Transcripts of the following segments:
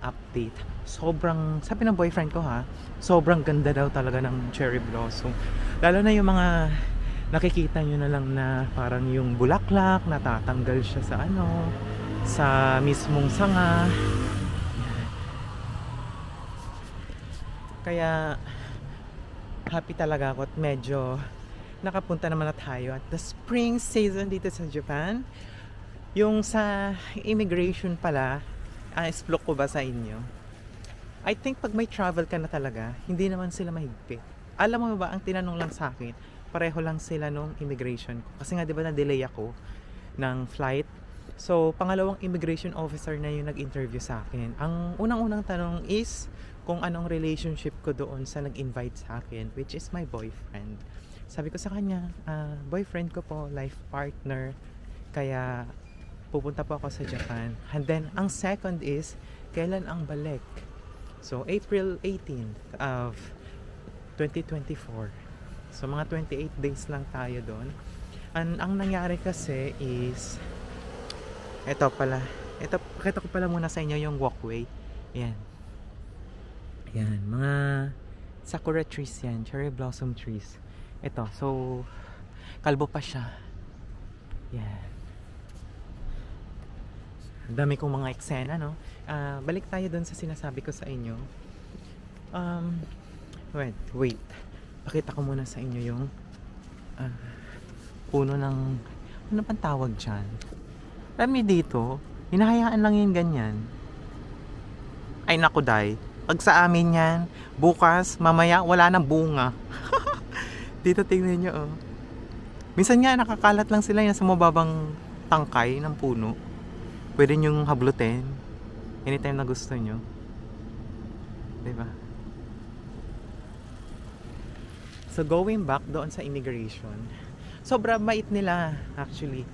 update. Sobrang, sabi ng boyfriend ko ha, sobrang ganda daw talaga ng cherry blossom. Lalo na yung mga nakikita nyo na lang na parang yung bulaklak, natatanggal siya sa ano, sa mismong sanga. Kaya happy talaga ako at medyo nakapunta naman na tayo at the spring season dito sa Japan. Yung sa immigration pala, explore ko ba sa inyo? I think pag may travel ka na talaga, hindi naman sila mahigpit. Alam mo ba, ang tinanong lang sa akin, pareho lang sila nung immigration ko. Kasi nga 'di ba na-delay ako ng flight. So, pangalawang immigration officer na yung nag-interview sa akin. Ang unang-unang tanong is kung anong relationship ko doon sa nag-invite sa akin, which is my boyfriend. Sabi ko sa kanya, boyfriend ko po, life partner. Kaya pupunta po ako sa Japan. And then, ang second is, kailan ang balik? So, April 18th of 2024. So, mga 28 days lang tayo doon. Ang nangyari kasi is, ito pala. Ito, pakita ko pala muna sa inyo yung walkway. Ayan. Ayan, mga sakura trees yan. Cherry blossom trees. Ito, so, kalbo pa siya. Ayan. Ang dami kong mga eksena, no? Balik tayo dun sa sinasabi ko sa inyo. Wait. Pakita ko muna sa inyo yung puno ng, ano pang tawag dyan? Alam niyo dito, hinahayaan lang yung ganyan. Ay naku day, pag sa amin yan, bukas, mamaya, wala nang bunga. Dito tingnan nyo oh. Minsan nga nakakalat lang sila yan sa mababang tangkay ng puno. Pwede nyong hablutin anytime na gusto nyo. Diba? So going back doon sa immigration, sobrang bait nila actually.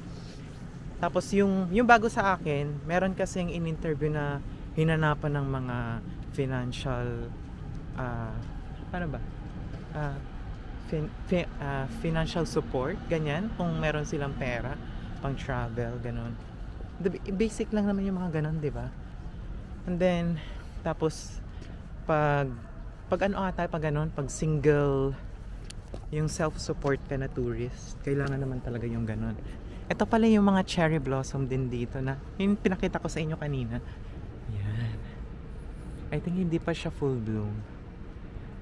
Tapos yung bago sa akin, meron kasing in-interview na hinanapan ng mga financial ano ba? Financial support, ganyan, kung meron silang pera pang travel, ganun. Basic lang naman yung mga ganun, 'di ba? And then tapos pag ganun, pag single yung self-support ka na tourist, kailangan naman talaga yung ganun. Ito pala yung mga cherry blossom din dito na yung pinakita ko sa inyo kanina. Ayan. I think hindi pa siya full bloom.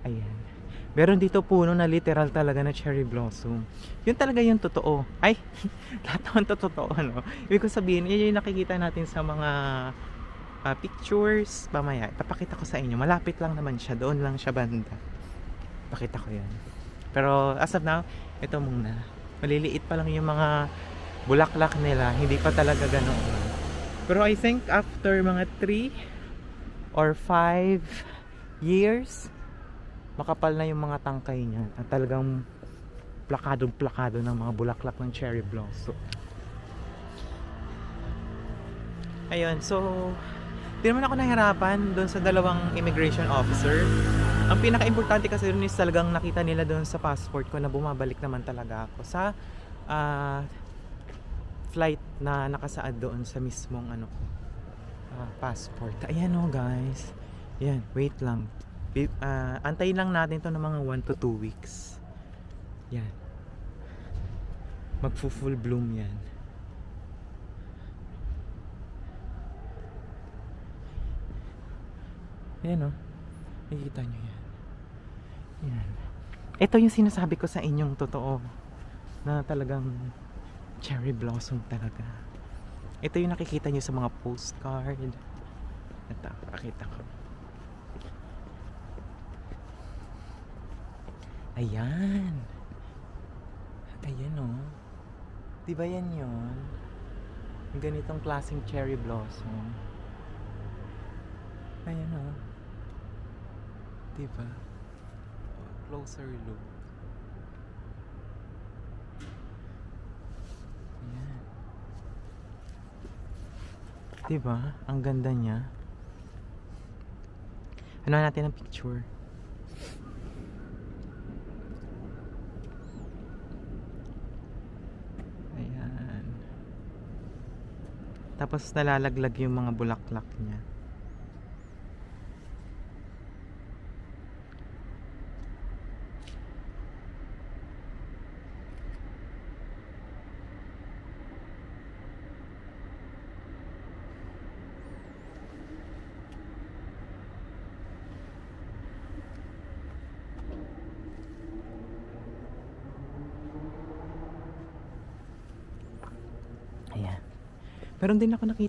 Ayan. Meron dito puno na literal talaga na cherry blossom. Yun talaga yung totoo. Ay, lahat naman to totoo, no? Ibig ko sabihin, yun yung nakikita natin sa mga pictures. Mamaya, ipapakita ko sa inyo. Malapit lang naman siya. Doon lang siya banda. Pakita ko yan. Pero as of now, ito muna. Maliliit pa lang yung mga bulaklak nila. Hindi pa talaga ganoon. Pero I think after mga 3 or 5 years, makapal na yung mga tangkay niya at talagang plakado ng mga bulaklak ng cherry blossom. Ayun, so di naman ako nahirapan doon sa dalawang immigration officer. Ang pinaka-importante kasi doon is talagang nakita nila doon sa passport ko na bumabalik naman talaga ako sa flight na nakasaad doon sa mismong ano ko, passport. Ayan o guys. Ayan, wait lang. Antayin lang natin to ng mga 1 to 2 weeks. Yan. Magfu-full bloom yan. Ayan o. Nakikita nyo yan. Yan. Ito yung sinasabi ko sa inyong totoo. Na talagang cherry blossom talaga. Ito yung nakikita nyo sa mga postcard. Ito, pakita ko. Ayan. Ayan o. Diba yan yun? Yung ganitong klaseng cherry blossom. Ayan o. Diba? Closer look. Ayan. Diba? Ang ganda niya. Ano natin ang picture? Tapos nalalaglag yung mga bulaklak niya. Meron din ako nakita